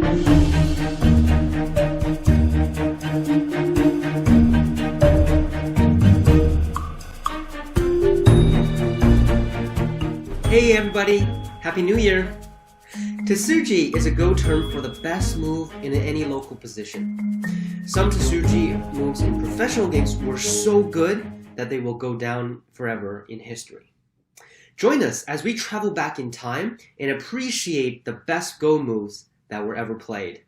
Hey everybody, Happy New Year! Tsuji is a Go term for the best move in any local position. Some tsuji moves in professional games were so good that they will go down forever in history. Join us as we travel back in time and appreciate the best Go moves that were ever played.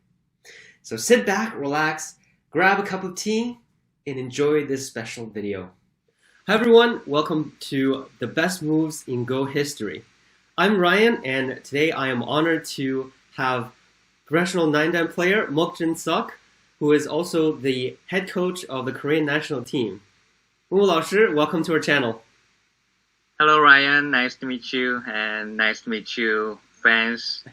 So sit back, relax, grab a cup of tea, and enjoy this special video. Hi everyone, welcome to the best moves in Go history. I'm Ryan, and today I am honored to have professional 9-dan player Mok Jin-Seok, who is also the head coach of the Korean national team. Mumu 老师, welcome to our channel. Hello Ryan, nice to meet you, and nice to meet you fans.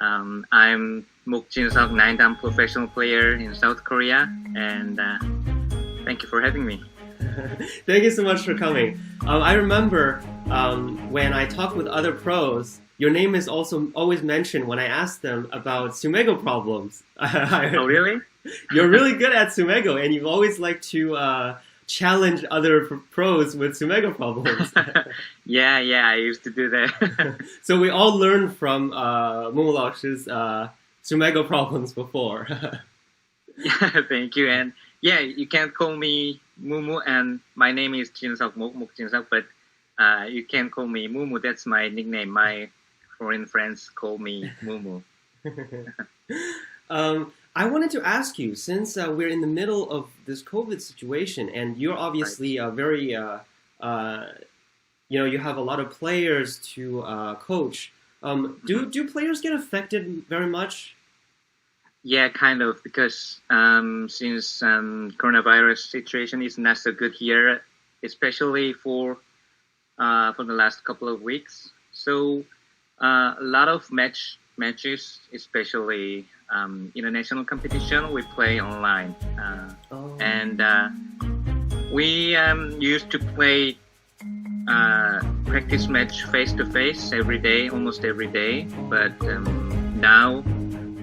I'm Mok Jin-Seok, 9-dan professional player in South Korea, and thank you for having me. Thank you so much for coming. I remember when I talk with other pros, your name is also always mentioned when I ask them about Sumego problems. Oh, really? You're really good at Sumego, and you've always liked to challenge other pros with Sumego problems. Yeah, I used to do that. So we all learned from Mumu 老师's Sumego problems before. Yeah, thank you. And yeah, you can call me Mumu, and my name is Jin-Seok, Mok Jin-Seok, but you can call me Mumu. That's my nickname. My foreign friends call me Mumu. I wanted to ask you, since we're in the middle of this COVID situation, and you're obviously very, you have a lot of players to coach. Do players get affected very much? Yeah, kind of, because since coronavirus situation is not so good here, especially for the last couple of weeks. So a lot of matches, especially international competition, we play online, and we used to play practice match face to face every day, almost every day. But now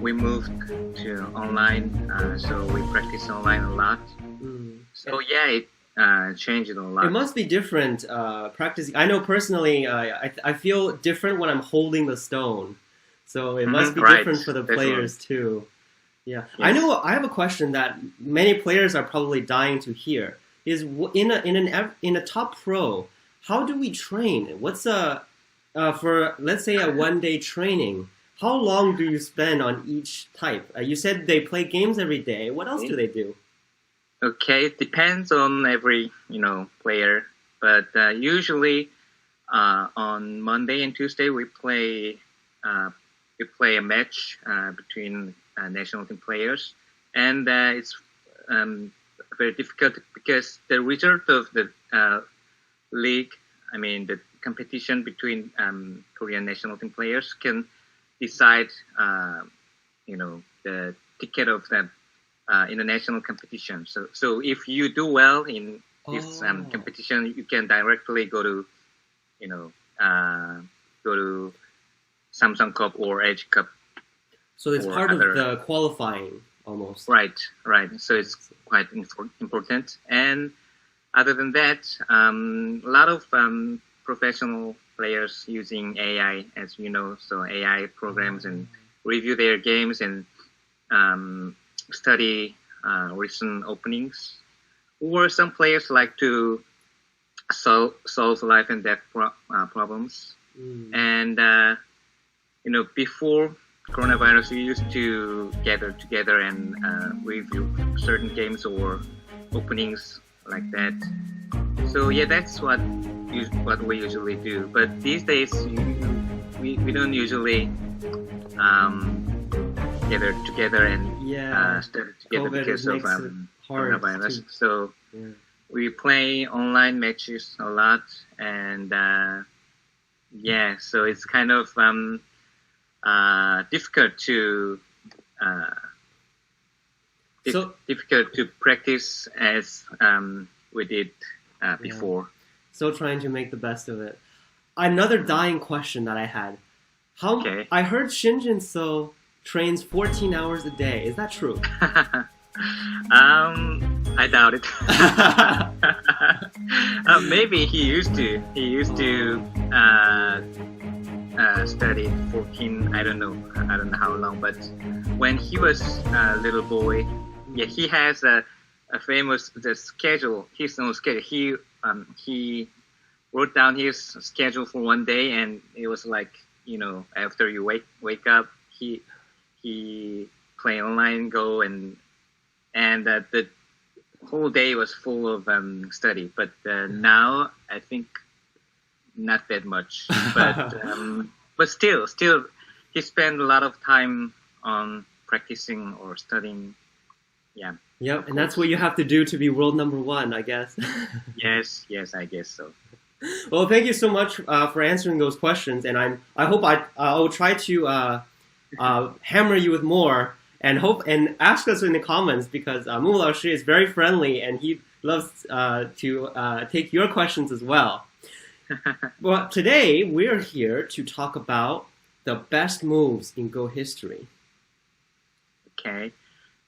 we moved to online, so we practice online a lot. So yeah, it changed a lot. It must be different practicing. I know personally, I feel different when I'm holding the stone. So it must be different for the players too. Yeah, yes. I know. I have a question that many players are probably dying to hear. Is in a top pro, how do we train? What's for, let's say, a one-day training? How long do you spend on each type? You said they play games every day. What else do they do? Okay, it depends on every player, but usually on Monday and Tuesday we play a match between national team players, and it's very difficult because the result of the league, I mean the competition between Korean national team players can decide the ticket of the international competition. So if you do well in this competition, you can directly go to Samsung Cup or Edge Cup. So it's part of the qualifying almost. Right. So it's quite important. And other than that, a lot of professional players using AI, as you know, so AI programs, and review their games and study recent openings. Or some players like to solve life and death problems. And before coronavirus, we used to gather together and review certain games or openings like that. So yeah, that's what we usually do. But these days, we don't usually gather together and study together because of coronavirus. So we play online matches a lot, and so it's kind of difficult to difficult to practice as we did before. Still trying to make the best of it. Another dying question that I had. I heard Shinjin So trains 14 hours a day. Is that true? I doubt it. Maybe he used to. He used to study 14. I don't know. I don't know how long. But when he was a little boy, yeah, he has a famous schedule. His own schedule. He wrote down his schedule for one day, and it was like, after you wake up, he play online, go and the whole day was full of study. But now I think not that much. But still, he spent a lot of time on practicing or studying. Yeah. Yep, and that's what you have to do to be world number one, I guess. Yes, I guess so. Well, thank you so much for answering those questions, and I hope I'll try to hammer you with more, and ask us in the comments, because Mumu laoshi is very friendly and he loves to take your questions as well. Well, today we're here to talk about the best moves in Go history. Okay,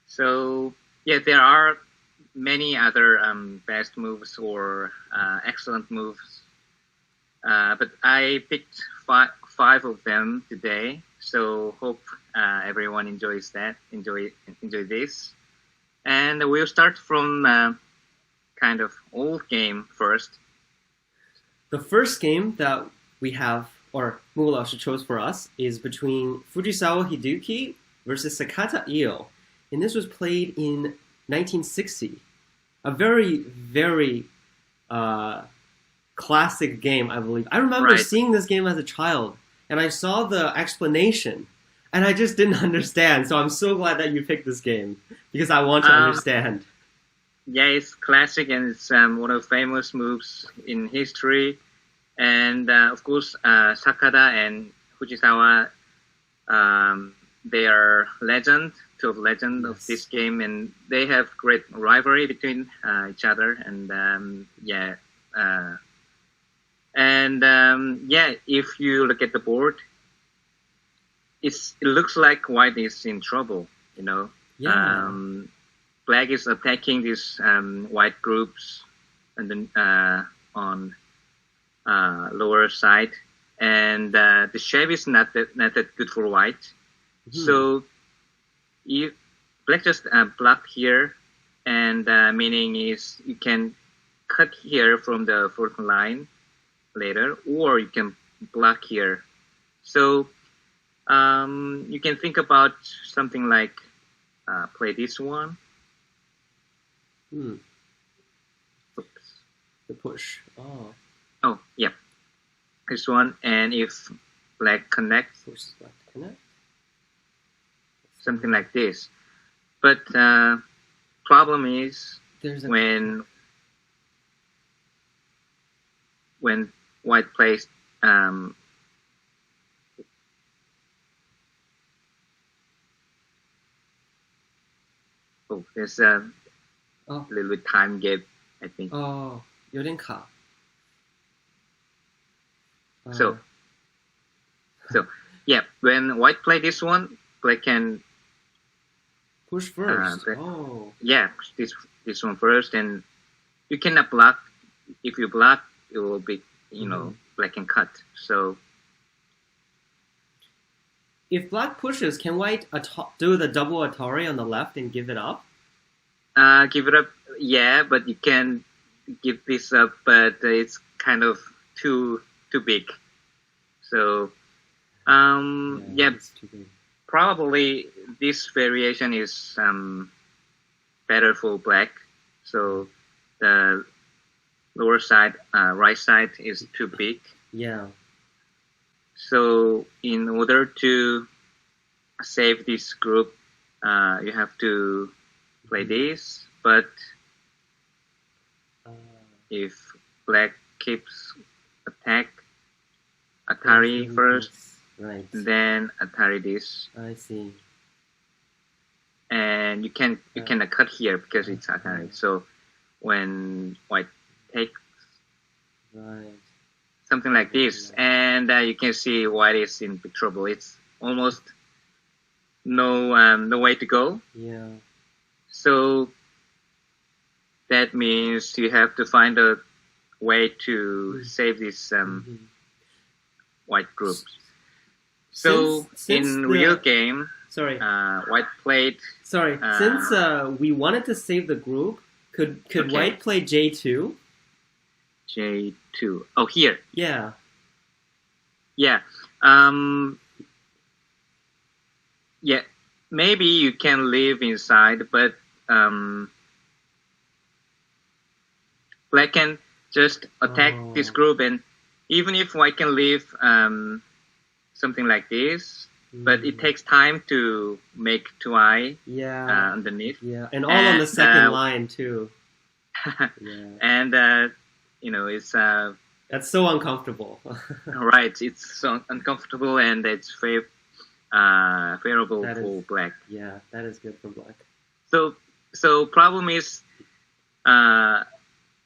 so yeah, there are many other best moves or excellent moves, but I picked five of them today. So hope everyone enjoys that. Enjoy this, and we'll start from kind of old game first. The first game that we have, or Mumu laoshi chose for us, is between Fujisawa Hideki versus Sakata Io, and this was played in 1960. A very, very classic game, I believe. I remember seeing this game as a child, and I saw the explanation, and I just didn't understand. So I'm so glad that you picked this game, because I want to understand. Yeah, it's classic, and it's one of the famous moves in history. And of course, Sakata and Fujisawa, they are two of legends of this game, and they have great rivalry between each other. And if you look at the board, it looks like white is in trouble. Yeah. Black is attacking these white groups, and then on lower side, and the shape is not that good for white. Mm-hmm. So if black just block here, and meaning is you can cut here from the fourth line later, or you can block here. So you can think about something like play this one. Oops. The push. Oh, yeah. This one, and if black connects, push black to connect. Something like this. But problem is when white plays there's a little bit time gap, I think. 有点卡. So yeah, when white play this one, black can push first. Yeah, this one first, and you cannot block. If you block, it will be black can cut. So if black pushes, can white do the double Atari on the left and give it up? Give it up, yeah, but you can give this up, but it's kind of too big. So it's too big. Probably this variation is better for black. So the lower side, right side is too big. Yeah. So in order to save this group, you have to play this. But if black keeps attack, Atari first, right, then Atari this. I see. And you cannot cut here because it's Atari. So when white takes something like this, and you can see white is in big trouble. It's almost no way to go. Yeah. So that means you have to find a way to save this white group. So Since in the real game, sorry, white played since we wanted to save the group, could Okay. white play J2? J2. Oh, here. Yeah. Yeah. Yeah. Maybe you can live inside, but black can just attack this group, and even if white can live something like this, but it takes time to make 2i Yeah. underneath. Yeah, and all on the second line too. Yeah. And it's That's so uncomfortable. right. It's so uncomfortable, and it's favorable That for is- black. Yeah, that is good for black. So problem is,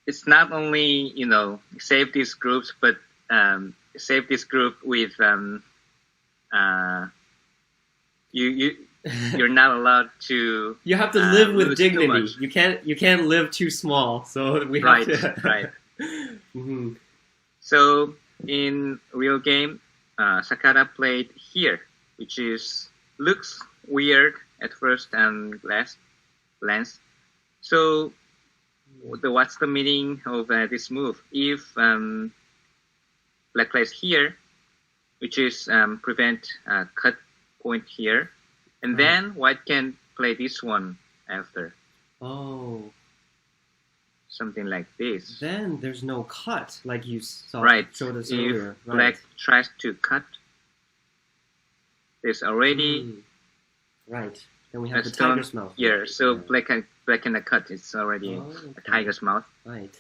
it's not only save these groups, but save this group with you're not allowed to. You have to live with lose too dignity. much. You can't live too small. So we have Right, to. right. Mhm. So in real game, Sakata played here, which looks weird at first glance. So what's the meaning of this move? If black plays here, which is prevent cut point here, and then white can play this one after, Oh, something like this. then there's no cut like you saw. Right. Showed us If earlier. black Right. tries to cut, there's already Mm. Right. Then we a have the stone tiger's mouth. here. So Yeah. black can cut. It's already Oh, a okay. tiger's mouth. Right.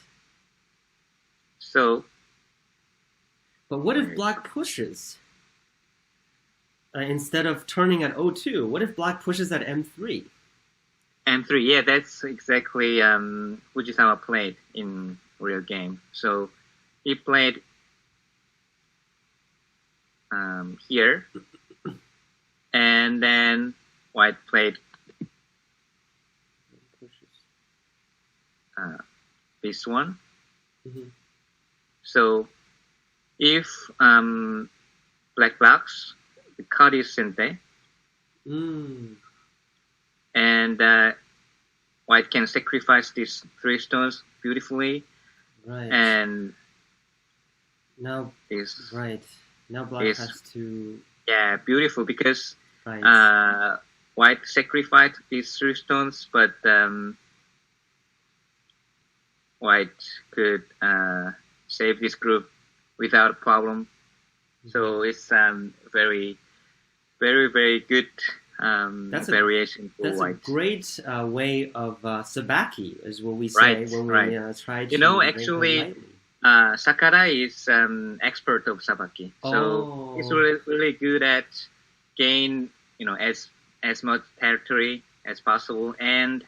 So But what if black pushes? Instead of turning at O2, what if black pushes at M3? M3, yeah, that's exactly Fujisawa played in real game. So he played here, and then white played this one. Mhm. So if black blocks, the cut is sente, Mm. and white can sacrifice these 3 stones beautifully, Right. and Now, this right. Now black Yes. has to. yeah, beautiful, because Right. white sacrificed these 3 stones, but white could save this group without a problem. So it's very, very, very good That's a- variation for That's a white. great way of sabaki, is what we say Right, when we right. try to. You know, make them actually, lightly. Sakara is expert of sabaki, so he's really, really good at gain as much territory as possible, and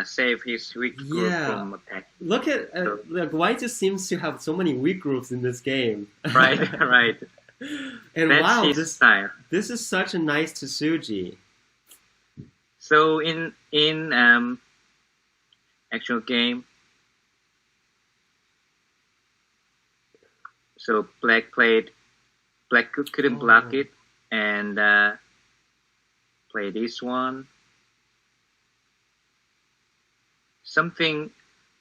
save his weak group Yeah. from attack. Look at like white just seems to have so many weak groups in this game. Right, right. And That's wow, his style. this is such a nice tsuji. So in actual game, so black couldn't block it, and play this one. Something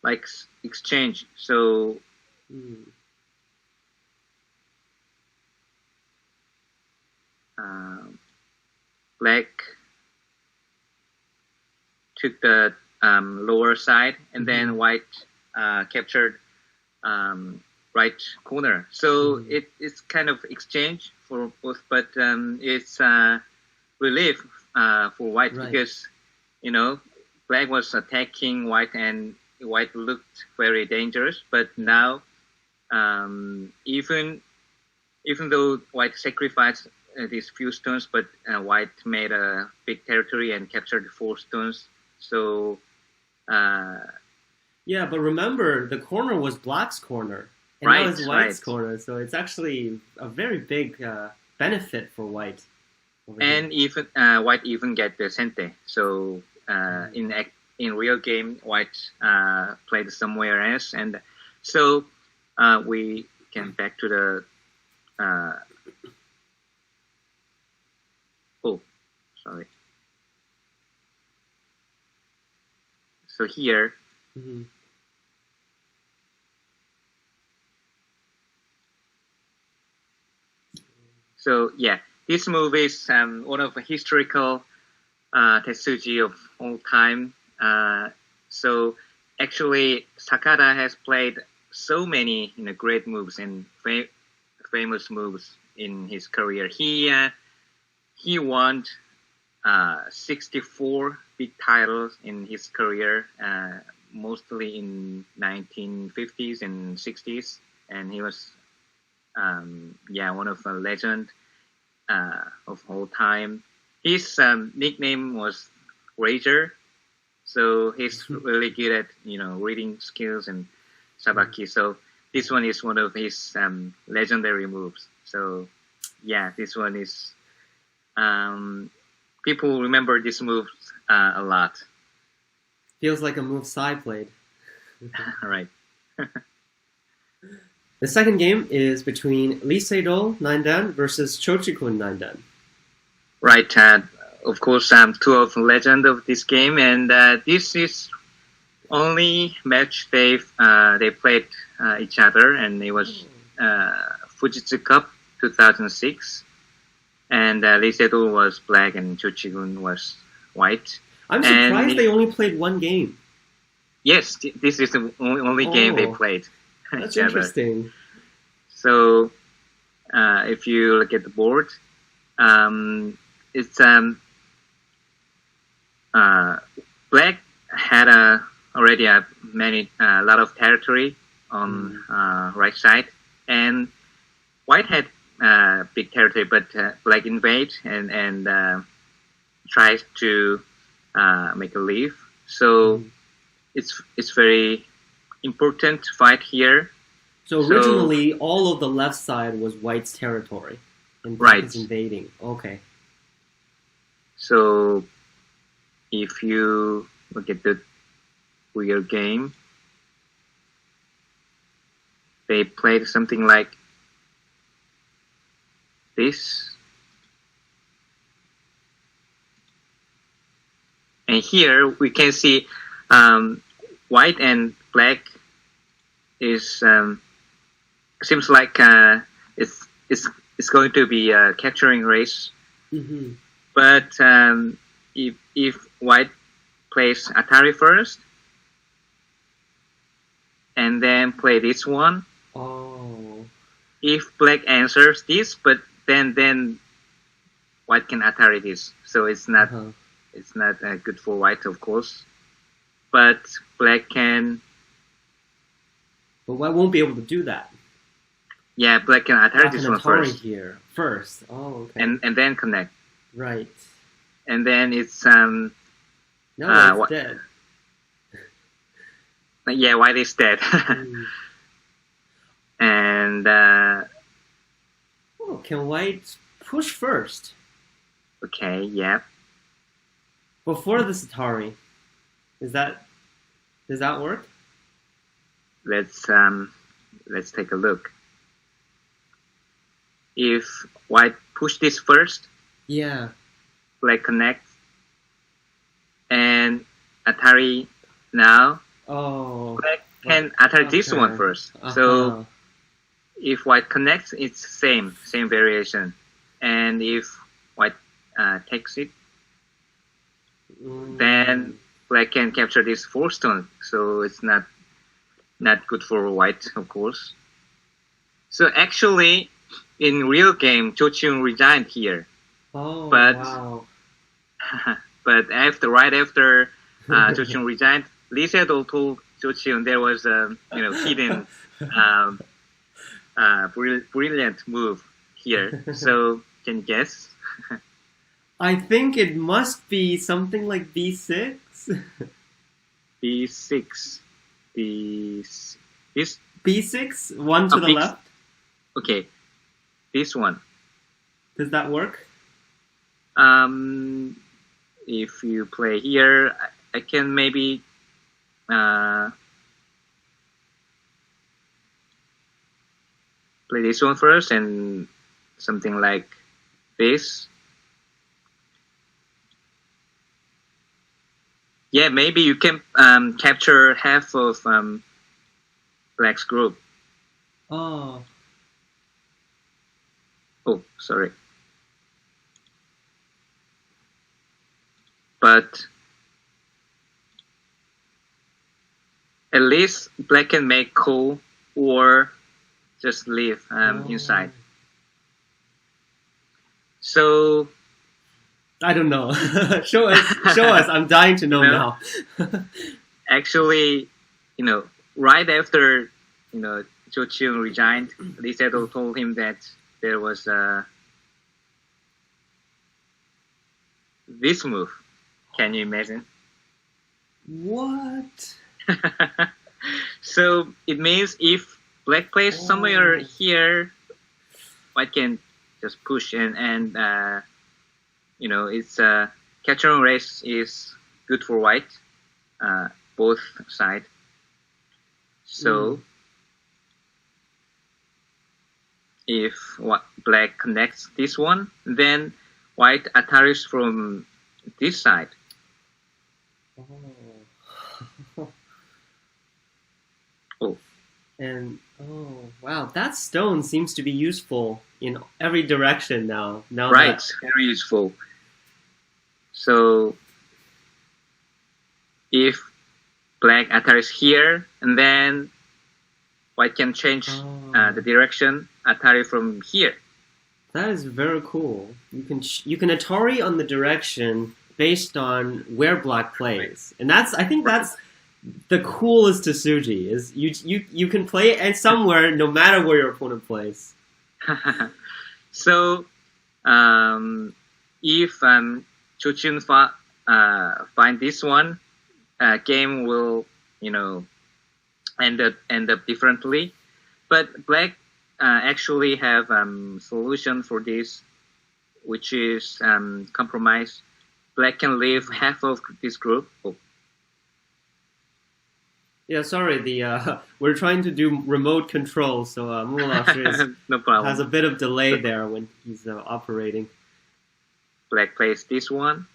like exchange. So Mm. black took the lower side, and then white captured right corner. So it's kind of exchange for both, but it's relief for white, Right. because black was attacking white, and white looked very dangerous. But now, even though white sacrificed these few stones, but white made a big territory and captured 4 stones. So Yeah, but remember the corner was black's corner, and Right, now it's white's right. corner. So it's actually a very big benefit for white. over here. And even white even get the sente. So in real game, white played somewhere else, and so we can back to the oh, sorry. So here, Mhm. so yeah, this movie is one of the historical tsuji of all time. So actually, Sakata has played so many great moves and famous moves in his career. He won 64 big titles in his career, mostly in 1950s and 60s, and he was one of the legend of all time. His nickname was Rager, so he's really good at reading skills and sabaki. So this one is one of his legendary moves. So yeah, this one is people remember this move a lot. Feels like a move Sai played. Right. The second game is between Lee Se-dol 9-dan versus Chochikun 9-dan. Right. Of course, two of the legend of this game, and this is only match they played each other, and it was Fujitsu Cup 2006, and Lee Se-dol was black and Chochikun was white. I'm surprised they only played one game. Yes, this is the only game they played. That's interesting. So, if you look at the board, it's black had already a lot of territory on right side, and white had big territory, but black invade and tries to make a leave. So it's very important fight here. So originally, all of the left side was white's territory, and black is invading. Okay. So if you look at the real game, they played something like this. And here we can see white and black is seems like it's going to be a capturing race. Mm-hmm. But if white plays Atari first and then play this one, if black answers this, but then white can Atari this, so it's not good for white, of course. But black can. But white won't be able to do that. Yeah, black can Atari this one first. Here first. Oh, okay. And then connect. Right. And then it's no, it's dead. Yeah, white is dead. And can white push first? Okay, yeah. Before this Atari, does that work? Let's take a look. If white push this first, yeah, black connect, and Atari now. Black can Atari this one first. So if white connects, it's same variation, and if white takes it, then black can capture this 4 stone. So it's not good for white, of course. So actually, in real game, Chochun resigned here. But right after Chochun resigned, Lee Se-dol told Chochun there was a hidden brilliant move here. So can you guess? I think it must be something like B6. B6. This B6, one to the left. Okay, this one. Does that work? If you play here, I can maybe play this one first and something like this. Yeah, maybe you can capture half of Black's group. Oh. Oh, sorry. But at least Black can make call or just leave inside. So I don't know. Show us. I'm dying to know now. Actually, right after Jo Cheung resigned, Lee Sedol told him that there was this move. Can you imagine? What? So it means if Black plays somewhere here, White can just push and it's catcher and race is good for White, both sides. So if Black connects this one, then White attacks from this side. And wow, that stone seems to be useful in every direction now. Right, very useful. So if Black attacks here, and then White can change the direction, attack from here. That is very cool. You can Atari on the direction based on where Black plays, and I think that's the coolest to tsuji is you can play and somewhere no matter where your opponent plays. So if Cho-chun find this one, game will end up differently. But Black actually have solution for this, which is compromise. Black can leave half of this group. Yeah, sorry. We're trying to do remote control, so Mumu no problem. Has a bit of delay there when he's operating. Black plays this one,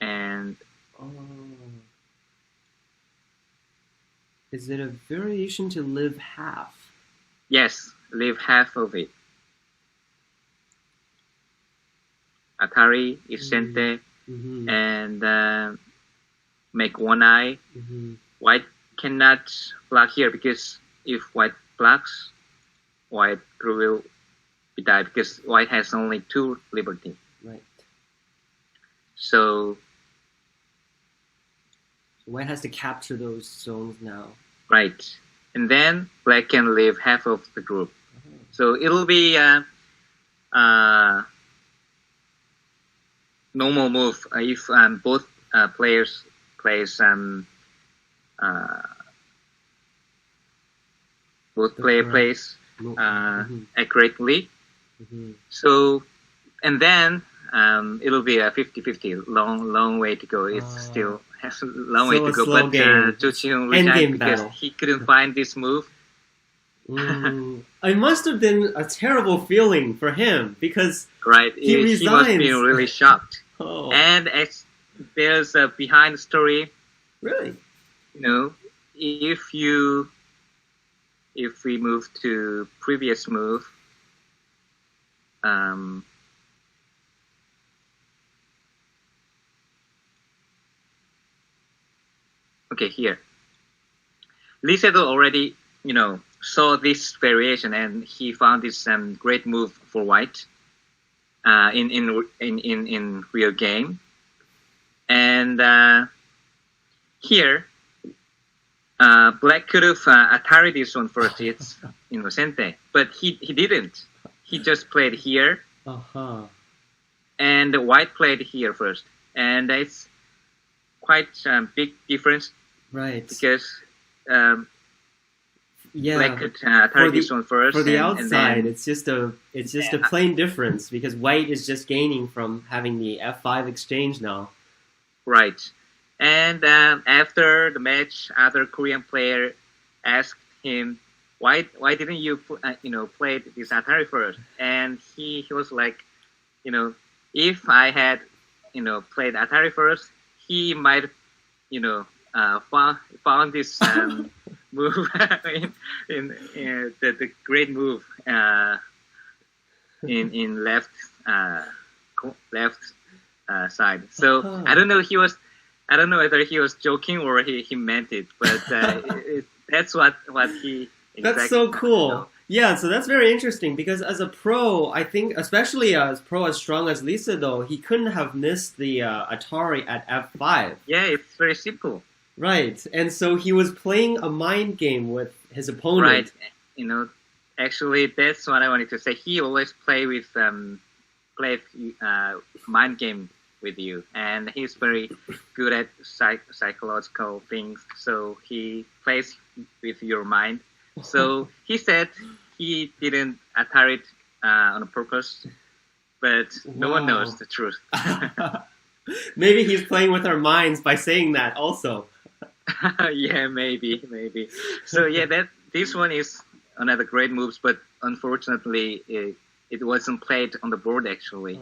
and is it a variation to live half? Yes, leave half of it. Atari, Isente, and make one eye. White cannot block here because if White blocks, White will be die because White has only 2 liberty. Right. So White has to capture those zones now. Right. And then Black can leave half of the group. So it'll be normal move if both players plays plays accurately. So and then it'll be a 50-50. Long way to go. It's still has a long way to go. But Jo Cheung resigned because he couldn't find this move. It must have been a terrible feeling for him because he resigns. He must be really shocked. And there's a behind story. Really? If we move to previous move, okay, here. Lee Sedol already, saw this variation and he found this great move for White in real game. And here, Black could have Atari this one first. It's Innocente, but he didn't. He just played here, and White played here first, and it's quite big difference, right? Because Yeah, Black could target this one first. for the and outside, then, it's just a plain difference because white is just gaining from having the F5 exchange now. right. And after the match, other Korean player asked him, "Why didn't you play this Atari first?" And he was like, if I had played Atari first, he might found this move in the great move in left side. So I don't know whether he was joking or he meant it, but that's what he. That's so cool. Yeah, so that's very interesting because as a pro, I think, especially as pro as strong as Lisa, though, he couldn't have missed the Atari at F5. Yeah, it's very simple. Right, and so he was playing a mind game with his opponent. Right, actually, that's what I wanted to say. He always play mind game with you, and he's very good at psychological things. So he plays with your mind. So he said he didn't Atari it on purpose, but no one knows the truth. Maybe he's playing with our minds by saying that also. Yeah, maybe. So yeah, this one is another great moves, but unfortunately, it wasn't played on the board actually.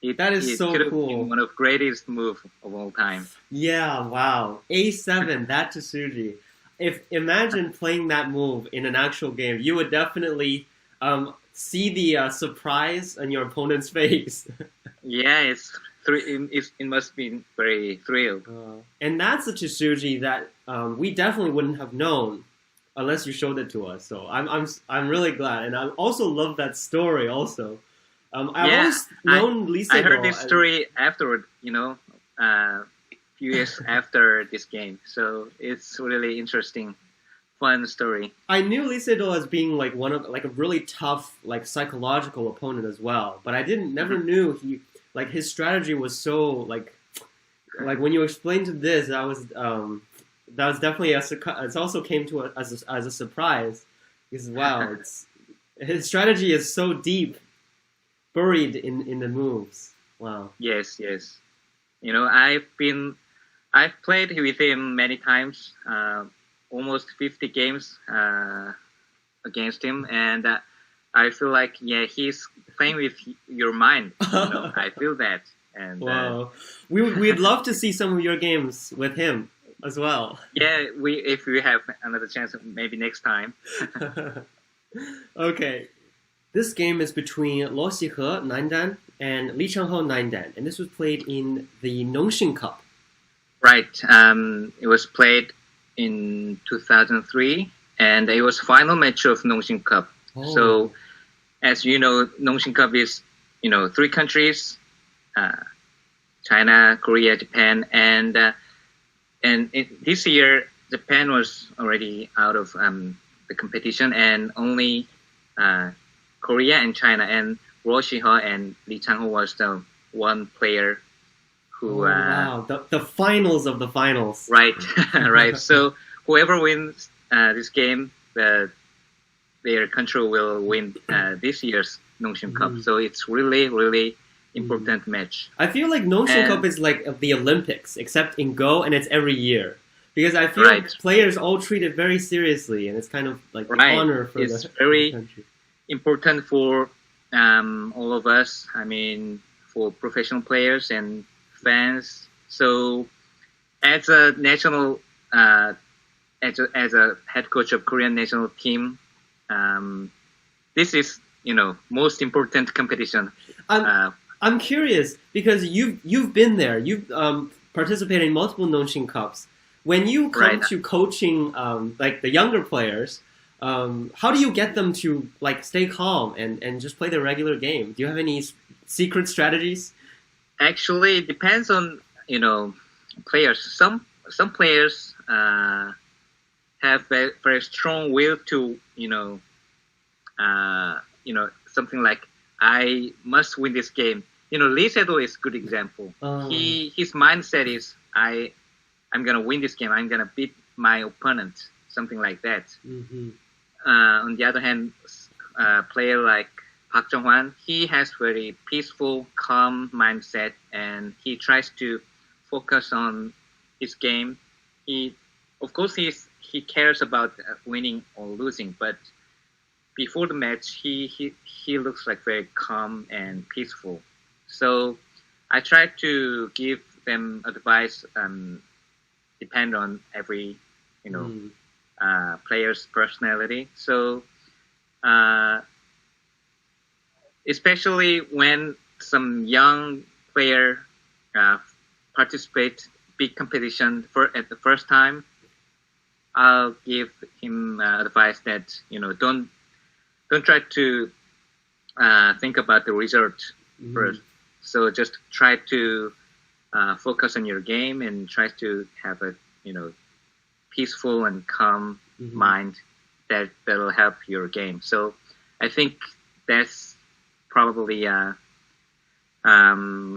That is so cool. Been one of greatest move of all time. Yeah, wow. A7, that to tsuji. Imagine playing that move in an actual game, you would definitely see the surprise on your opponent's face. Yeah, it must be very thrilled. And that's a tsuji that we definitely wouldn't have known unless you showed it to us. So I'm really glad, and I also love that story. Also, I've always known Lisa. I heard this story afterward. Few years after this game, so it's really interesting, fun story. I knew Lee Sedol as being like a really tough, like psychological opponent as well, but I never knew his strategy was so like when you explained to this, that was definitely it also came to as a surprise because wow, his strategy is so deep, buried in the moves. Wow. Yes. I've played with him many times, almost 50 games against him, and I feel like he's playing with your mind. I feel that. And wow, we'd love to see some of your games with him as well. Yeah, if we have another chance, maybe next time. Okay, this game is between Luo Xihe 9-dan and Li Chenghe 9-dan, and this was played in the Nongxin Cup. Right. It was played in 2003, and it was final match of Nongxin Cup. Oh. So, as you know, Nongxin Cup is 3 countries: China, Korea, Japan, and this year Japan was already out of the competition, and only Korea and China, and Luo Xihe and Li Changhe was the one player who wow, the finals of the finals. Right. Right. So whoever wins this game, their country will win this year's Nongxin Cup. So it's really, really important match. I feel like Nongxin Cup is like the Olympics, except in Go, and it's every year. Because I feel like players all treat it very seriously, and it's kind of like an honor for it's the very country. Important for all of us. I mean, for professional players and fans. So, as a national, as a head coach of Korean national team, this is most important competition. I'm curious because you've been there. You've participated in multiple Nongxin Cups. When you come to coaching like the younger players, how do you get them to like stay calm and just play the regular game? Do you have any secret strategies? Actually, it depends on players. Some players have a very strong will to something like I must win this game. Lee Sedol is a good example. His mindset is I'm gonna win this game. I'm gonna beat my opponent. something like that. Mm-hmm. On the other hand, player like Park Jong-hwan, he has very peaceful, calm mindset, and he tries to focus on his game. Of course, he cares about winning or losing, but before the match, he looks like very calm and peaceful. So I try to give them advice, depend on every, player's personality. So, especially when some young player participate big competition at the first time, I'll give him advice that don't try to think about the result first. So just try to focus on your game and try to have a peaceful and calm mind that'll help your game. So I think that's probably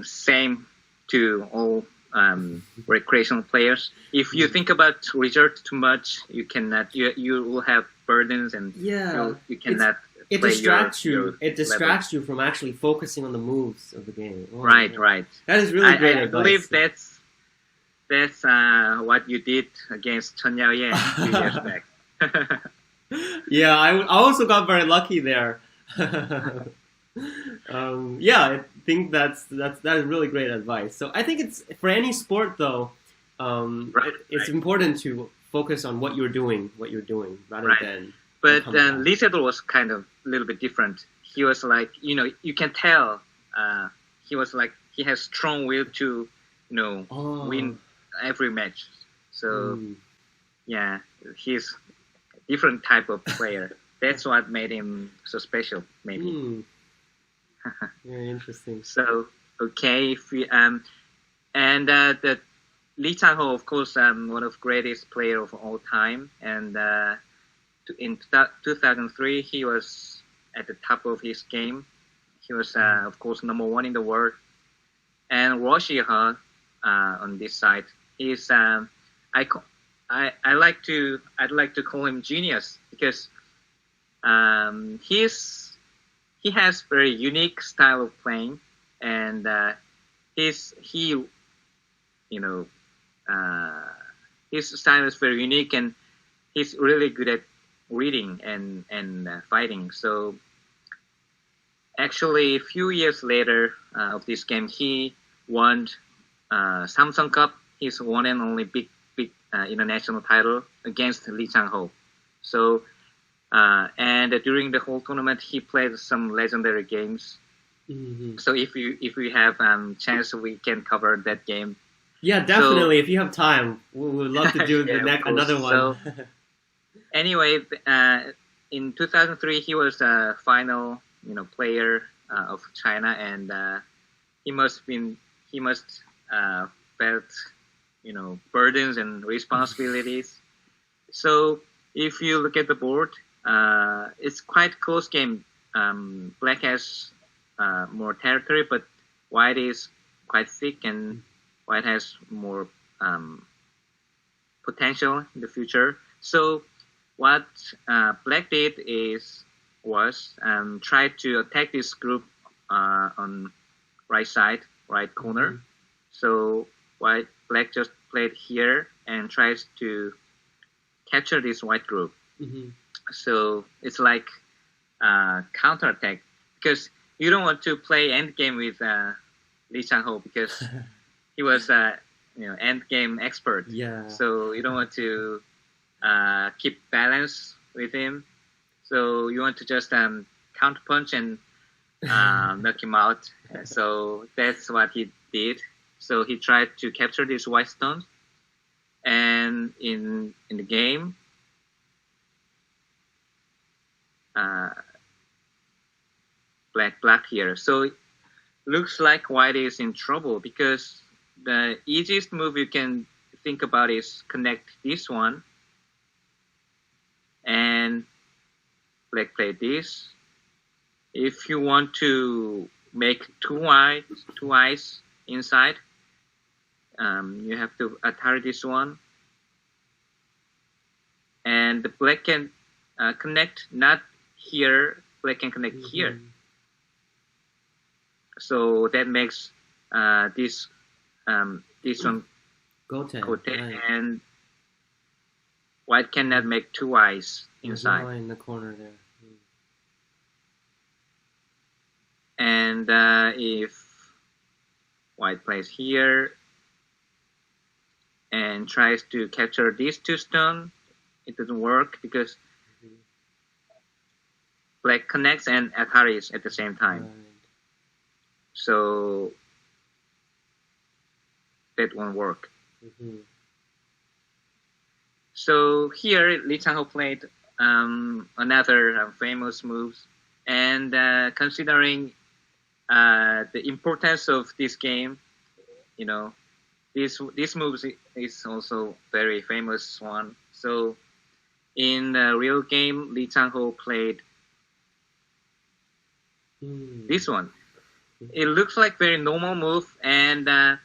same to all recreational players. If you think about result too much, you cannot. You will have burdens and you cannot. It distracts you. It distracts you from actually focusing on the moves of the game. Oh, right. That is really great advice. I believe that's what you did against Chun Yao-Yen 2 years back. Yeah, I also got very lucky there. I think that is really great advice. So I think it's for any sport though. It's important to focus on what you're doing rather than. But Lee Sedol was kind of a little bit different. He was like, you can tell he was like he has strong will to win every match. So yeah, he's a different type of player. That's what made him so special, maybe. Very interesting. So okay, if we and the Lee Chang-ho, of course, one of the greatest player of all time, and in 2003 he was at the top of his game. He was of course #1 in the world, and Roshi on this side, he's I'd like to call him genius because he has very unique style of playing, and his style is very unique, and he's really good at reading and fighting. So actually, a few years later of this game, he won Samsung Cup, his one and only big international title against Lee Chang-ho. So and during the whole tournament, he played some legendary games. So if we have chance, we can cover that game. Yeah, definitely. So, if you have time, we would love to do another one. So, anyway, in 2003, he was a final, player of China, and he must felt, burdens and responsibilities. So if you look at the board, it's quite close game. Black has more territory, but white is quite thick, and white has more potential in the future. So what black did was try to attack this group on right side, right corner. So black just played here and tries to capture this white group. So it's like counterattack, because you don't want to play end game with Lee Chang-ho because he was end game expert. Yeah. So you don't want to keep balance with him. So you want to just counter punch and knock him out. So that's what he did. So he tried to capture these white stones, and in the game, black here. So it looks like white is in trouble, because the easiest move you can think about is connect this one, and black play this. If you want to make two eyes inside, you have to attack this one. and the black can connect not here. Black can connect here. So that makes this one Goten. Goten, and white cannot make two eyes inside. In the corner there. And if white plays here and tries to capture these two stones, it doesn't work because black connects and Ataris at the same time. Right. So that won't work. So here Lee Chang-ho played another famous moves, and considering the importance of this game, you know, this move is also very famous one. So in the real game, Lee Chang-ho played this one. It looks like very normal move, and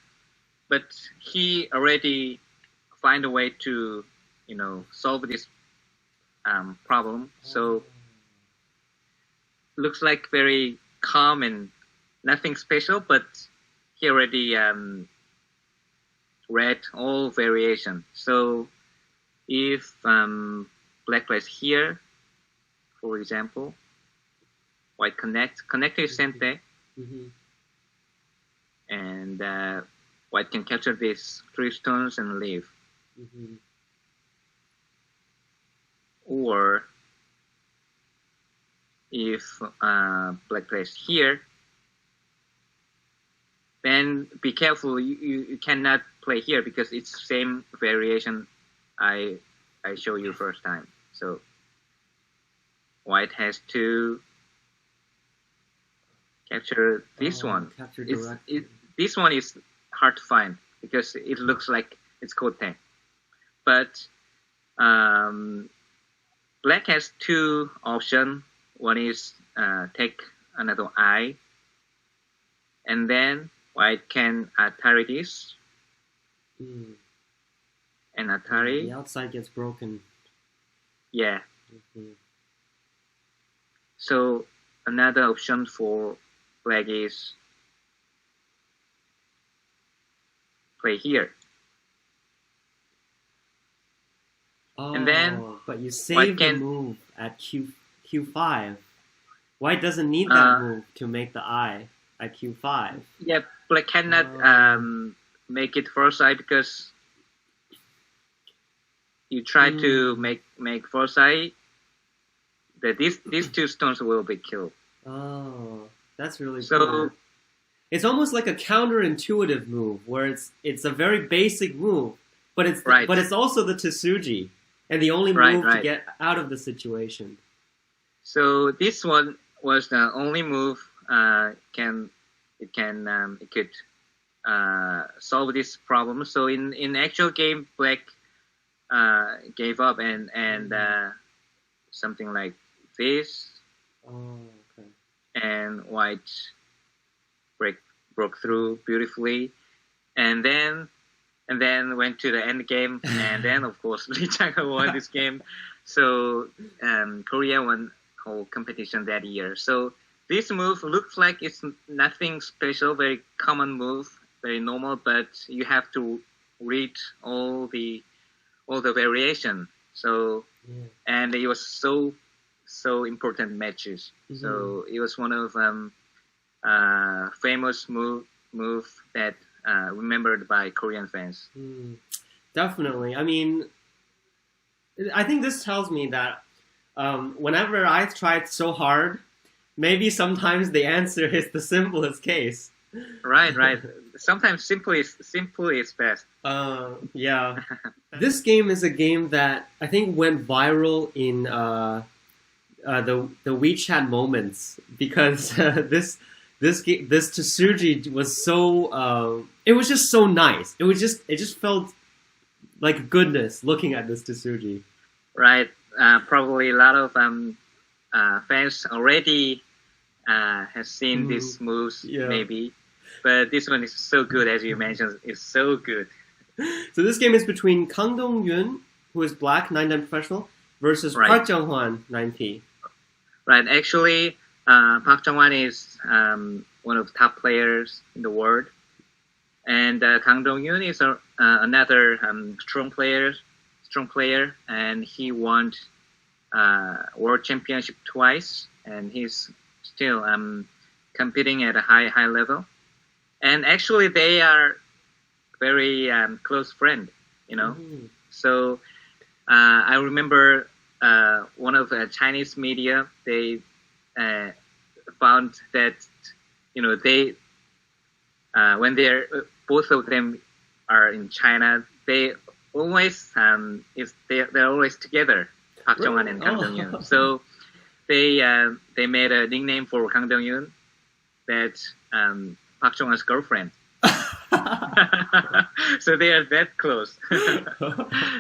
but he already find a way to, you know, solve this problem. So looks like very calm and nothing special, but he already read all variation. So if black plays here, for example, white connect to Sente, and white can capture these three stones and leave. Or if black plays here, then be careful. You cannot play here because it's the same variation I show you first time. So white has to capture this one. This one is hard to find because it looks like it's Kote. But black has two options. One is take another eye, and then white can Atari this, and Atari. The outside gets broken. Yeah. So another option for black is play here. And then but you save the move at Q5. White doesn't need that move to make the eye at Q5. Yeah, black cannot make it first eye because you try to make first eye, that these two stones will be killed. Oh, that's really cool. It's almost like a counterintuitive move where it's a very basic move, but it's also the tsuji and the only move to get out of the situation. So this one was the only move it could solve this problem. So in actual game, black gave up and something like this. And white broke through beautifully, and then went to the end game, and then of course Lee Chang-ho won this game. So Korea won whole competition that year. So this move looks like it's nothing special, very common move, very normal, but you have to read all the variation. So and it was so important matches. So it was one of famous move that remembered by Korean fans. Definitely. I mean, I think this tells me that whenever I tried so hard, maybe sometimes the answer is the simplest case. Right. Sometimes simple is best. Yeah. This game is a game that I think went viral in the WeChat moments because this tsuji was so it was just so nice. It just felt like goodness looking at this tsuji. Right. Probably a lot of fans already have seen these moves, maybe. But this one is so good, as you mentioned. It's so good. So this game is between Kang Dong-yun who is black, 9-dan professional, versus Right. Park Jung-hwan, 9P. Right. Actually, Park Jung-hwan is one of the top players in the world, and Kang Dong-yoon is another strong player, and he won world championship twice, and he's still competing at a high level. And actually, they are very close friend, you know. So I remember one of the Chinese media, they found that, you know, they when they're both of them are in China, they always they're always together, Park Jung-hwan and Kang Dong-yoon. So they made a nickname for Kang Dong-yoon, that Park Jung-hwan's girlfriend. So they are that close.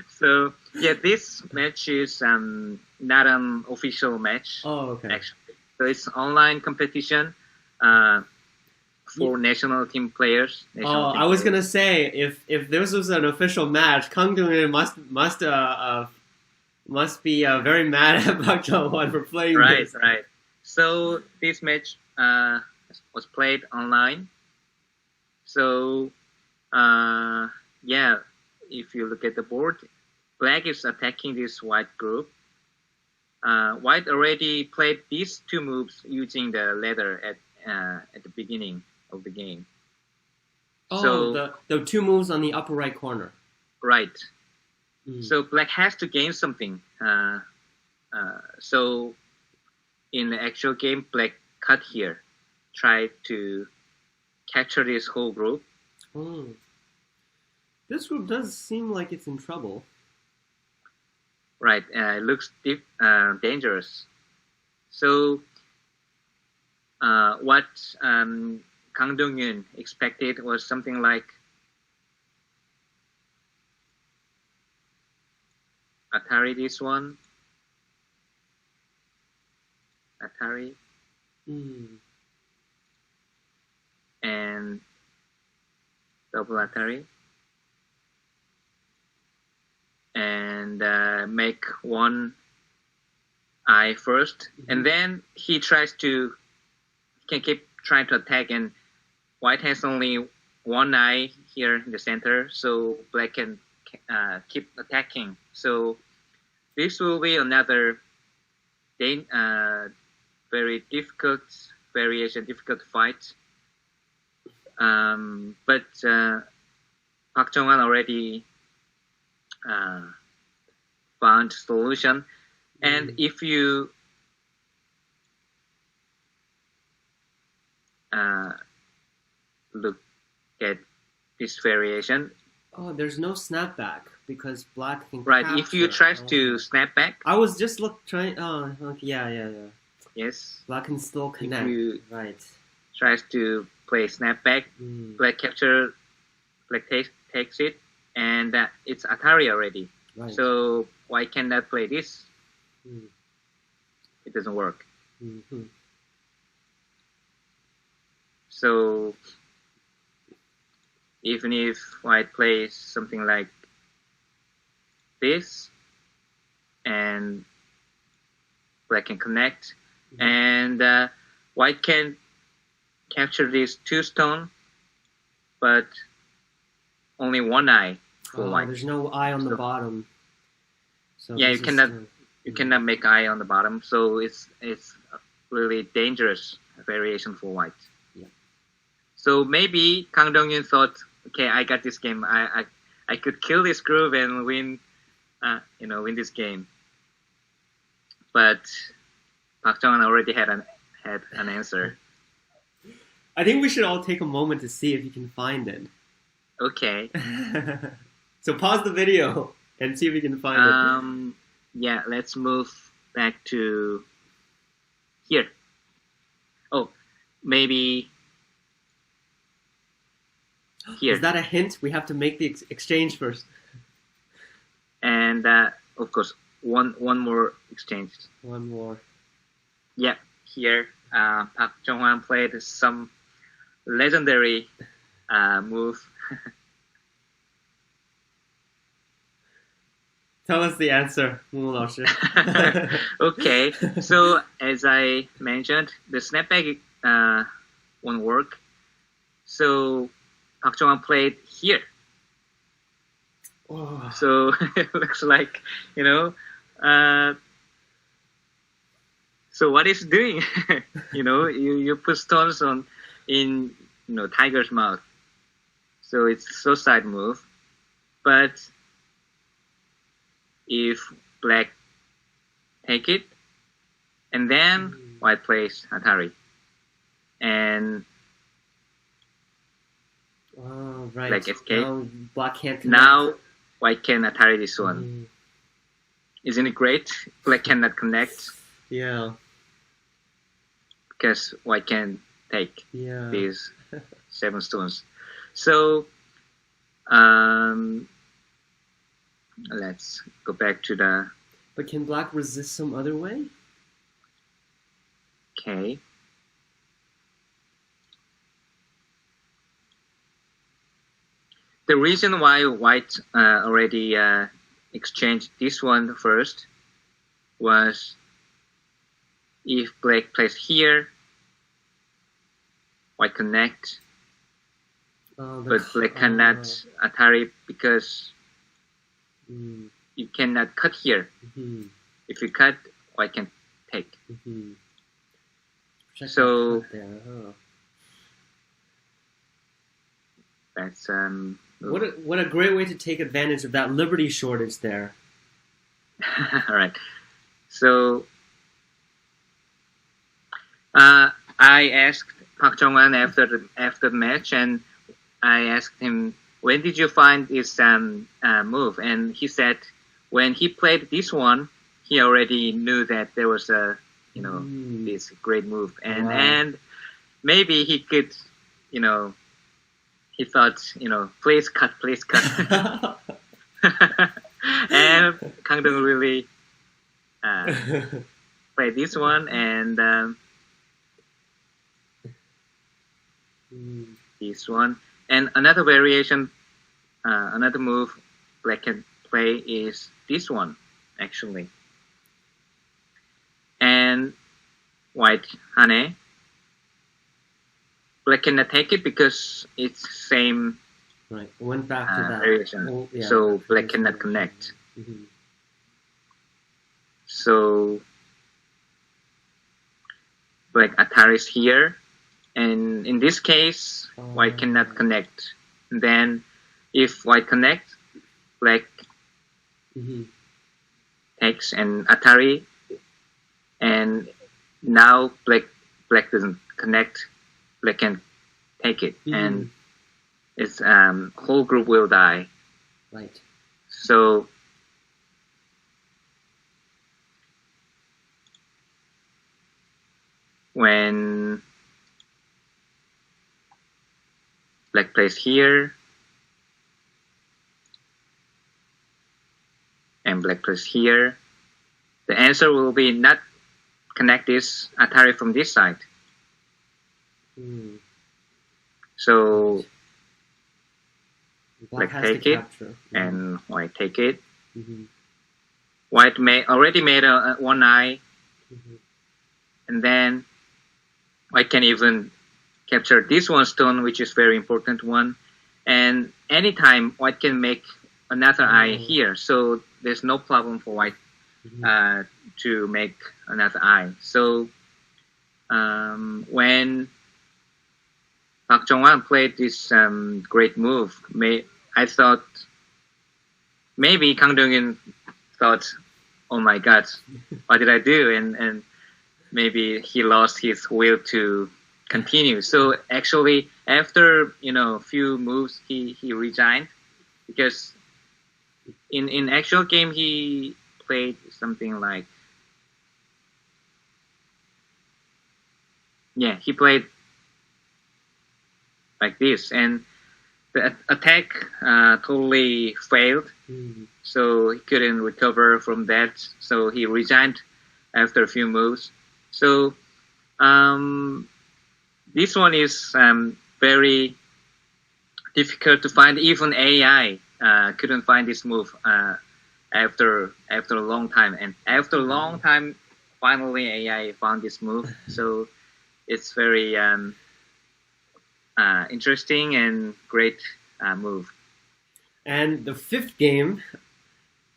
So yeah, this match is not an official match. Oh, okay. Actually, so it's online competition for national team players. I was gonna say, if this was an official match, Kang Dong-yoon must be very mad at Park Jung-hwan for playing this. Right. So this match was played online. So yeah, if you look at the board, black is attacking this white group. White already played these two moves using the ladder at the beginning of the game. Oh, so, the two moves on the upper right corner. Right. So black has to gain something. So in the actual game, black cut here, try to capture this whole group. This group does seem like it's in trouble. Right. It looks dangerous. So what Kang Dong-yoon expected was something like Atari this one. Atari. And double Atari. And make one eye first. And then he can keep trying to attack, and white has only one eye here in the center, so black can keep attacking. So this will be another very difficult fight. But Park Jung-hwan already found solution. And if you look at this variation, there's no snapback because black can right. capture. If you try to snap back, I was just trying. Oh, okay, yeah. Yes, black can still connect. If you right. Tries to play snapback, black capture, black takes it, and it's Atari already. Right. So why cannot play this? It doesn't work. So even if white plays something like this, and black can connect, and white can capture these two stone, but only one eye for white. There's no eye on the bottom. So yeah, you cannot make eye on the bottom. So it's really dangerous variation for white. Yeah. So maybe Kang Dong-yoon thought, okay, I got this game. I could kill this group and win this game. But Park Jung-hwan already had an answer. I think we should all take a moment to see if you can find it. Okay. So pause the video and see if you can find it. Yeah, let's move back to here. Oh, maybe here. Is that a hint? We have to make the exchange first. And of course, one more exchange. One more. Yeah, here Park Jung-hwan played some legendary move. Tell us the answer, Mumu laoshi. Okay, so as I mentioned, the snapback won't work. So Park Jong-won played here. Oh. So it looks like, so what is doing? You put stones in tiger's mouth. So it's suicide move. But if black take it, and then white plays Atari. And right. black escape. Now black can't connect. Now white can Atari this one. Isn't it great? Black cannot connect. Yeah. Because white can take these 7 stones. So let's go back to the. But can black resist some other way? Okay. The reason why white already exchanged this one first was if black plays here, white connect, but black cannot Atari because you cannot cut here. If you cut, white can take. So that's what a great way to take advantage of that liberty shortage there. All right. So I asked Park Jong-won after the match, and I asked him, when did you find this move? And he said when he played this one, he already knew that there was a this great move, and maybe he could he thought please cut. And Kang Dong really played this one, and this one, and another variation, another move black can play is this one actually, and white hane. Black cannot take it because it's same. Right, went back to that variation. So black cannot connect. So black Ataris here, and in this case, white cannot connect. Then, if white connect, black takes an Atari, and now black doesn't connect. Black can take it, and its whole group will die. Right. So when black plays here and black plays here, the answer will be not connect this Atari from this side. So black take it and white take it. White already made a one eye, and then white can even capture this one stone, which is very important one. And anytime white can make another eye here, so there's no problem for white to make another eye. So when Park Jong-won played this great move, I thought maybe Kang Dong-in thought, "Oh my God, what did I do?" And maybe he lost his will to continue. So actually, after a few moves, he resigned because in actual game he played something like he played like this, and the attack totally failed. So he couldn't recover from that. So he resigned after a few moves. So this one is very difficult to find. Even AI couldn't find this move after a long time, and after a long time, finally AI found this move. So it's very interesting and great move. And the fifth game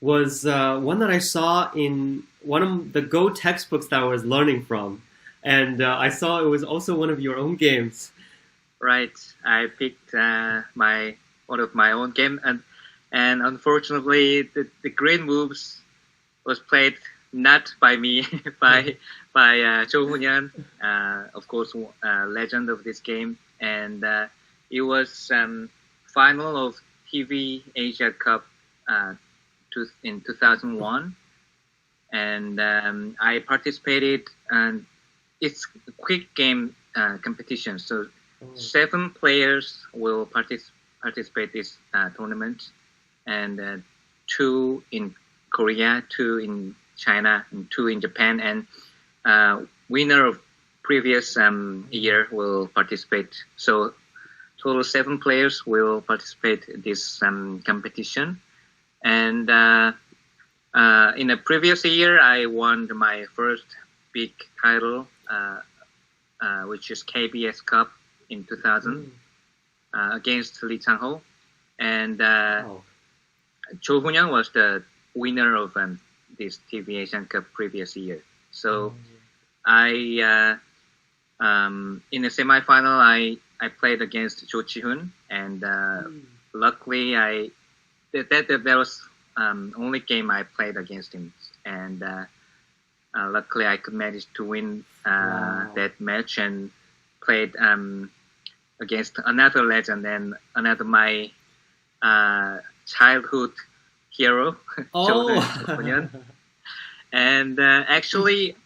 was one that I saw in one of the Go textbooks that I was learning from. And I saw it was also one of your own games. Right, I picked one of my own game, and unfortunately, the great moves was played not by me, by Cho Hoon-yeon, of course, legend of this game, and it was final of TV Asia Cup in 2001, and I participated, and it's a quick game competition, so 7 players will participate this tournament, and 2 in Korea, 2 in China, and 2 in Japan, and winner of previous year will participate. So total 7 players will participate in this competition. And in the previous year, I won my first big title, which is KBS Cup in 2000 against Lee Chang-ho. And Cho Hoon-yeon was the winner of this TV Asian Cup previous year. So I in the semifinal I played against Jo Chi-hoon, and luckily that was only game I played against him, and luckily I could manage to win that match and played against another legend and another my childhood hero, Cho Hoon-yeon. And actually,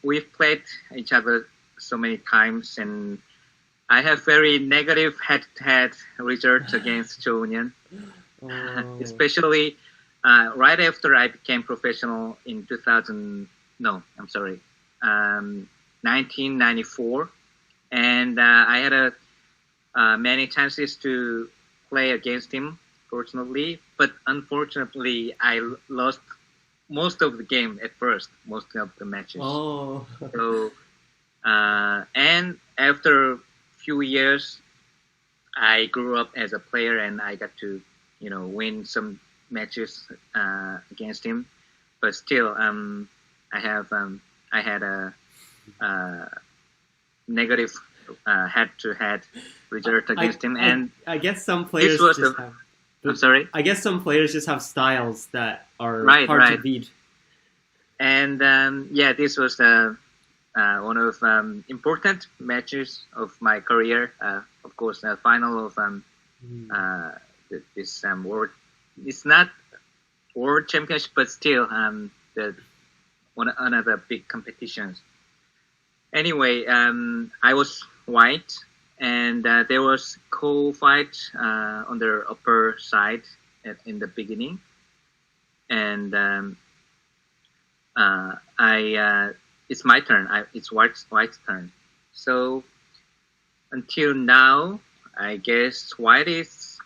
we've played each other so many times, and I have very negative head-to-head results against Cho Hoon-yeon, especially right after I became professional in 1994, and I had many chances to play against him, fortunately, but unfortunately I lost most of the game at first, most of the matches. So, and after a few years, I grew up as a player, and I got to, win some matches against him. But still, I had a negative head-to-head result against him, and I guess some players have. I'm sorry. I guess some players just have styles that are hard to beat. And this was one of important matches of my career. Of course, the final of this world. It's not world championship, but still one of the big competitions. Anyway, I was white, and there was co-fight on the upper side in the beginning, and it's my turn. It's white's turn. So until now, I guess white is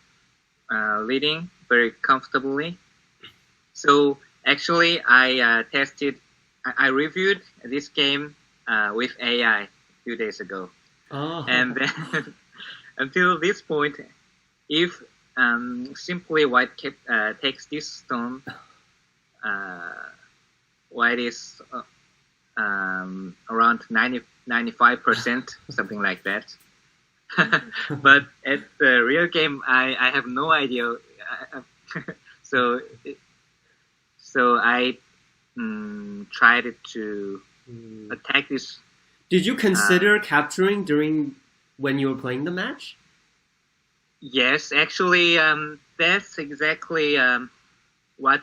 leading very comfortably. So actually, I reviewed this game with AI a few days ago. And then until this point, if simply white takes this stone, white is around 95%, something like that. But at the real game, I have no idea. So I tried to attack this. Did you consider capturing during when you were playing the match? Yes, actually, that's exactly what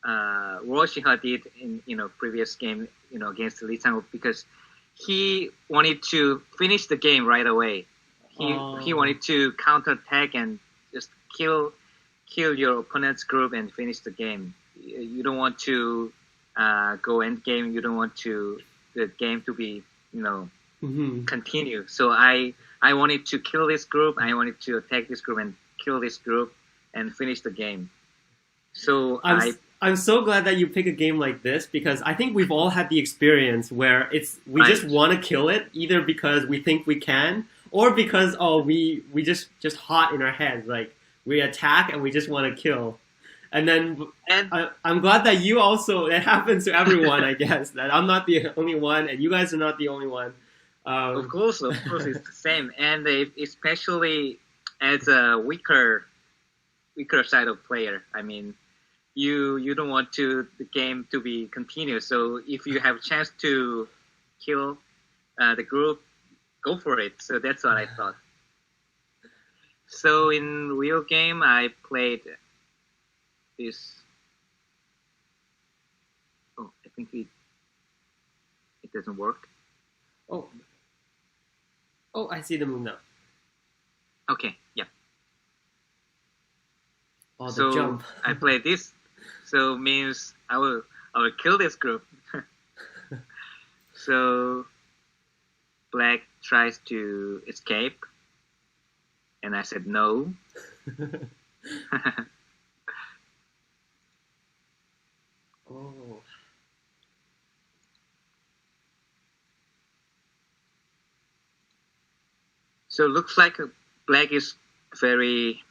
Roshiha did in previous game against Lee Chang-ho, because he wanted to finish the game right away. He wanted to counterattack and just kill your opponent's group and finish the game. You don't want to go end game. You don't want the game to be continue. So I wanted to kill this group. I wanted to attack this group and kill this group and finish the game. So I'm so glad that you pick a game like this because I think we've all had the experience where we Right. just want to kill it either because we think we can or because we just hot in our heads, like we attack and we just want to kill. And then and I'm glad that you also, it happens to everyone, I guess, that I'm not the only one and you guys are not the only one. of course, it's the same, and especially as a weaker side of player. I mean, you don't want the game to be continuous. So if you have a chance to kill the group, go for it. So that's what I thought. So in real game, I played this. Oh, I think it doesn't work. Oh, I see the move now. Okay, yeah. Oh, the So jump. I play this. So means I will kill this group. So Black tries to escape, and I said no. Oh. So it looks like Black is very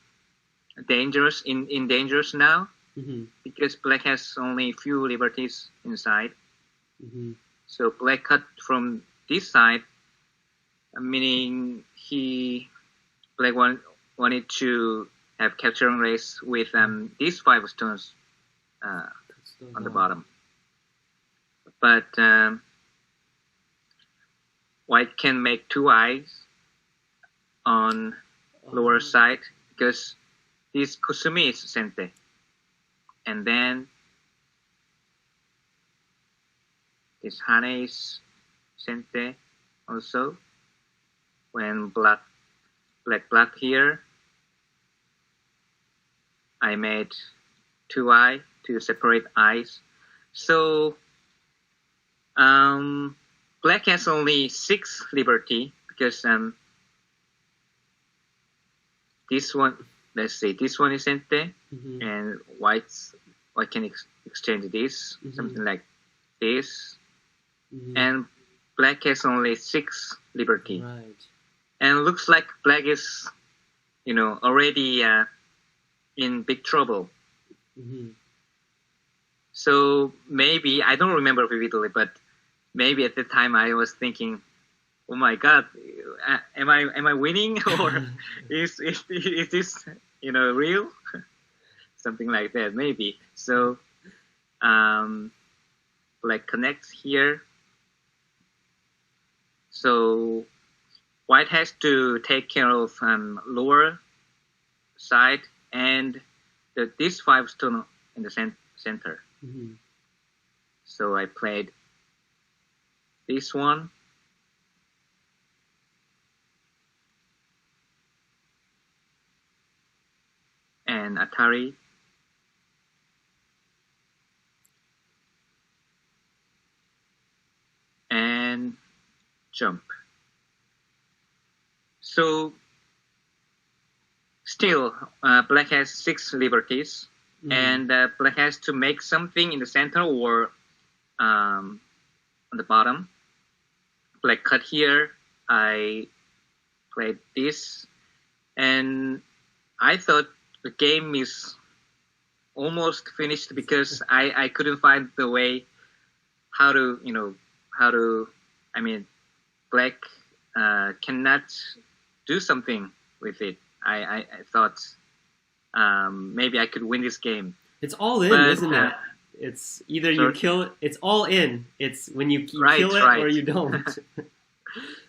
dangerous in dangerous now Mm-hmm. because Black has only few liberties inside. Mm-hmm. So Black cut from this side, meaning Black wanted to have capturing race with these 5 stones on the bottom. But White can make 2 eyes on lower side because this Kusumi is Sente. And then this Hane is Sente also. When black here, I made 2 eye to separate eyes. So Black has only 6 liberty because this one, let's say this one is Sente, Mm-hmm. and White can exchange this, Mm-hmm. something like this, Mm-hmm. and Black has only 6 liberty. Right. And looks like Black is, already in big trouble. Mm-hmm. So maybe, I don't remember vividly, but maybe at the time I was thinking, oh my God, am I winning, or is this real? Something like that, maybe. So Black connects here. So White has to take care of lower side and this 5 stone in the center. Mm-hmm. So I played this one. And Atari. And jump. So still, Black has 6 liberties, Mm-hmm. and Black has to make something in the center or on the bottom. Black cut here. I played this, and I thought the game is almost finished because I couldn't find the way how to I mean, Black cannot do something with it. I thought maybe I could win this game. It's all in, But, isn't it? It's either you kill it. It's all in. It's when you kill it or you don't.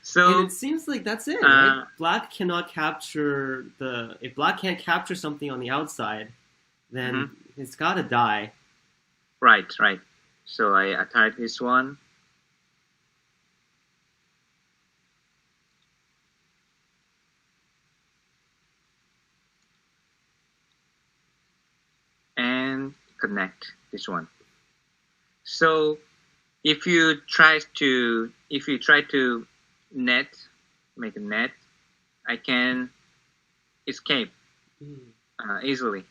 So and it seems like that's it, right? Black cannot capture if Black can't capture something on the outside, then it's gotta die. Right. So I attacked this one. And connect this one. So if you try to make a net, I can escape easily.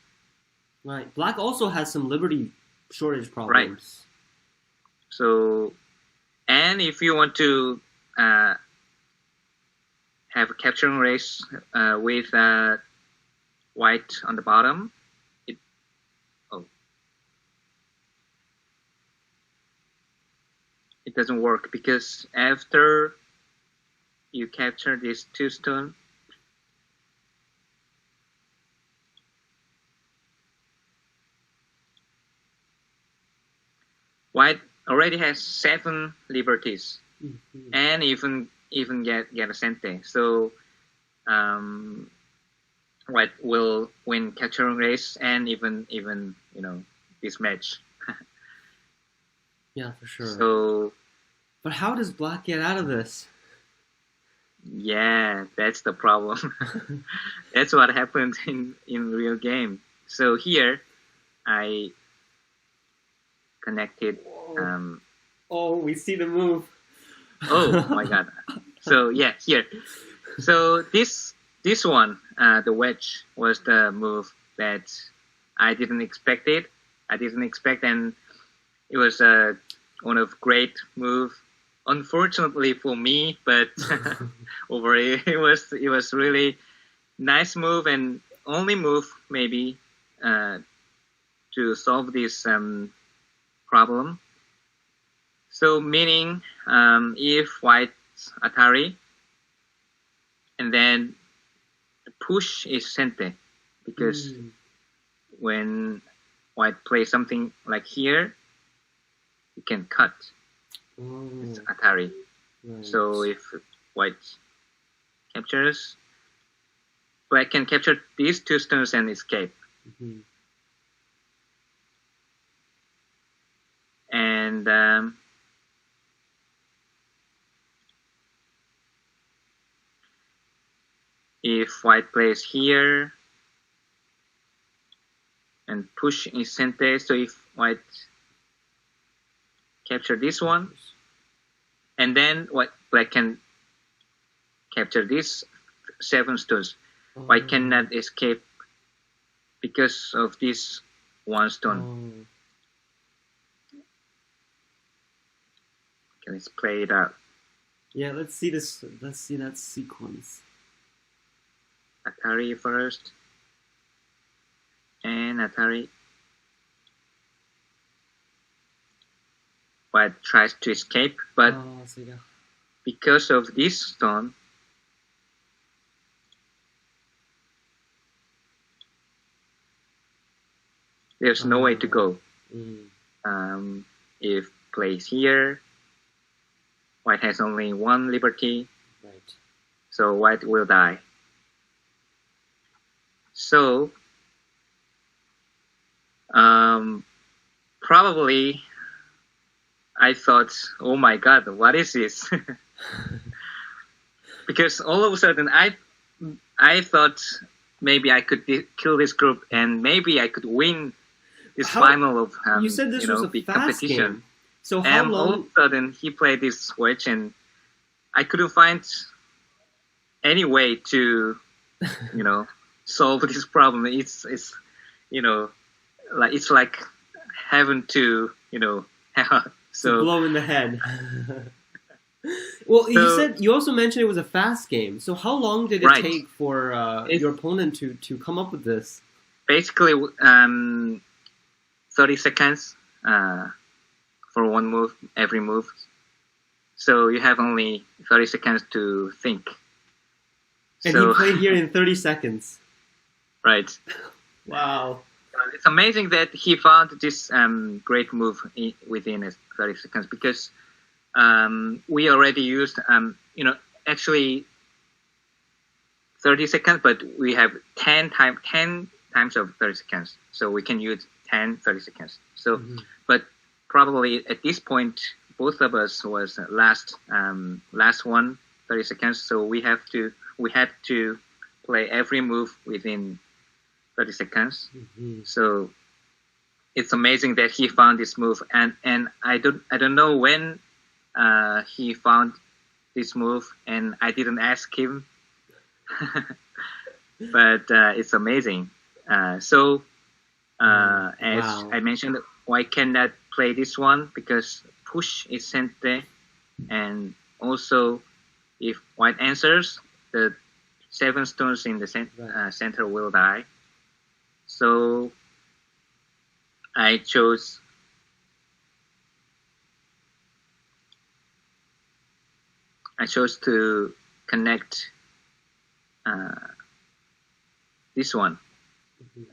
Right. Black also has some liberty shortage problems. So, and if you want to have a capturing race with white on the bottom, it doesn't work because after you capture these 2 stone, white already has 7 liberties and even get a cente. So white will win capturing race and even this match. Yeah, for sure. So, but how does black get out of this? Yeah, that's the problem. That's what happened in real game. So here, I connected. Oh, we see the move. Oh my god! So yeah, here. So this one, the wedge, was the move that I didn't expect it. I didn't expect, and it was one of great move. Unfortunately for me, but over it was really nice move and only move maybe to solve this problem. So meaning if white Atari and then the push is cente because when white plays something like here, you can cut. It's Atari. Right. So if white captures, black can capture these 2 stones and escape. And if white plays here and push is cente, so if white capture this one, and then black can capture these 7 stones. White cannot escape because of this 1 stone. Okay, let's play it out. Yeah, let's see this. Let's see that sequence. Atari first, and Atari. White tries to escape, but because of this stone, there's no way to go. If plays here, white has only 1 liberty, right? So white will die. So probably I thought, oh my god, what is this? Because all of a sudden I thought maybe I could kill this group and maybe I could win this final of you said this was a big fast competition. Game. So how long? All of a sudden he played this switch and I couldn't find any way to solve this problem. It's it's like having to so blow in the head. Well, you also mentioned it was a fast game. So how long did it take for your opponent to come up with this? Basically, 30 seconds for one move, every move. So you have only 30 seconds to think. And he played here in 30 seconds. Right. Wow. It's amazing that he found this great move within 30 seconds because we already used, actually 30 seconds, but we have 10 times of 30 seconds. So we can use 30 seconds. So, but probably at this point, both of us was last 30 seconds. So we had to play every move within 30 seconds. So it's amazing that he found this move, and I don't know when he found this move, and I didn't ask him, but it's amazing. So As Wow. I mentioned, white cannot play this one because push is sente, and also if white answers, the 7 stones in the center will die. So I chose to connect this one.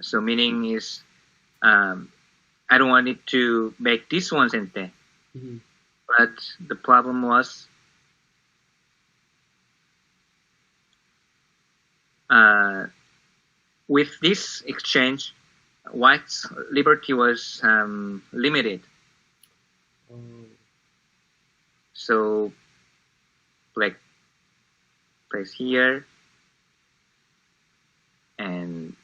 So meaning is I don't want it to make this one sente. But the problem was with this exchange, white's liberty was limited. So black plays here and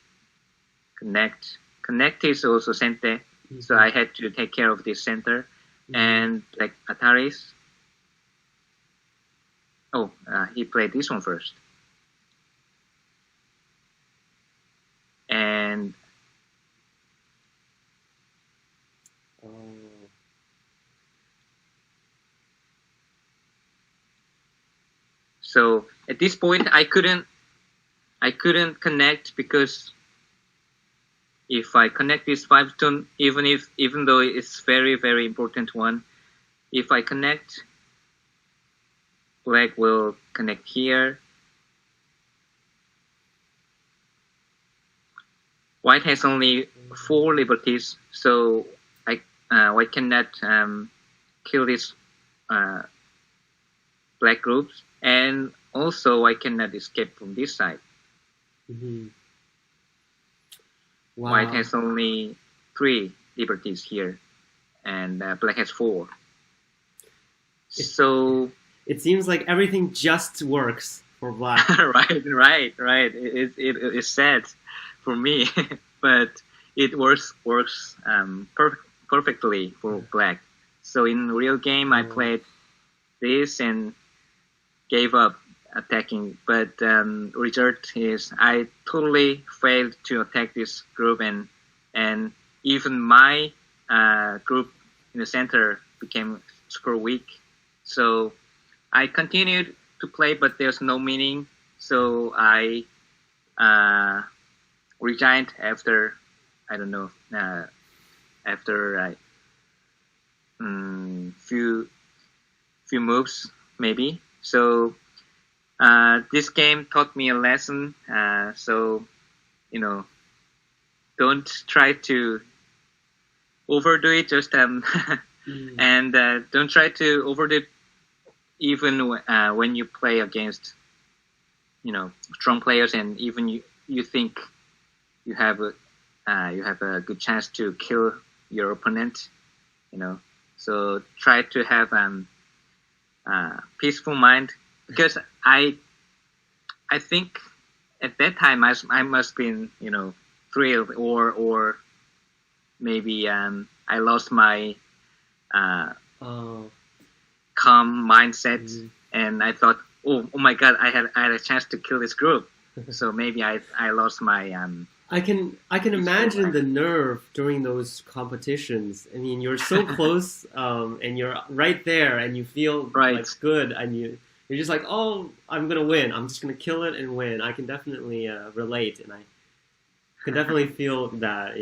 connect. Connect is also center, so I had to take care of this center. And like Ataris, he played this one first. And so at this point I couldn't connect, because if I connect this 5 stone, even though it's very, very important one, if I connect, black will connect here. White has only 4 liberties, so white cannot kill this black groups, and also I cannot escape from this side. Wow. White has only 3 liberties here, and black has 4. So it seems like everything just works for black. right. It is sad for me, but it works perfectly for black. So in real game, I played this and gave up attacking, but result is I totally failed to attack this group, and even my group in the center became super weak. So I continued to play, but there's no meaning. So I resigned after, I don't know, after few moves maybe. So this game taught me a lesson. So don't try to overdo it. Just and don't try to overdo it even when you play against strong players, and even you think you have a good chance to kill your opponent. So try to have peaceful mind, because I think at that time I must been thrilled, or maybe I lost my calm mindset, and I thought, oh my god, I had a chance to kill this group. So maybe I lost my I can imagine the nerve during those competitions. I mean, you're so close, and you're right there, and you feel like good, and you're just like, oh, I'm gonna win. I'm just gonna kill it and win. I can definitely relate, and I can definitely feel that.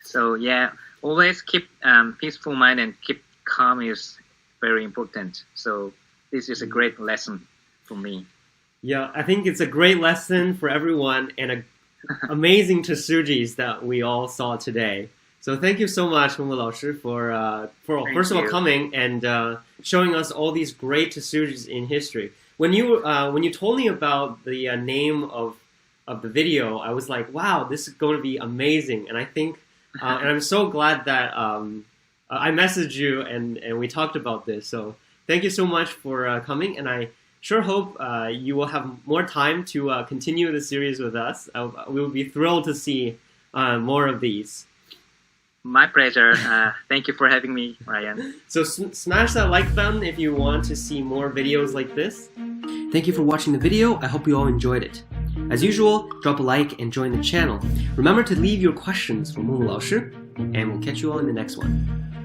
So yeah, always keep peaceful mind and keep calm is very important. So this is a great lesson for me. Yeah, I think it's a great lesson for everyone, and amazing tsujis that we all saw today. So thank you so much, Mumu laoshi, for first of all coming and showing us all these great tsujis in history. When you told me about the name of the video, I was like, wow, this is going to be amazing. And I think, and I'm so glad that I messaged you and we talked about this. So thank you so much for coming, and I sure hope you will have more time to continue the series with us. We will be thrilled to see more of these. My pleasure. Thank you for having me, Ryan. So smash that like button if you want to see more videos like this. Thank you for watching the video. I hope you all enjoyed it. As usual, drop a like and join the channel. Remember to leave your questions for Mumu 老师, and we'll catch you all in the next one.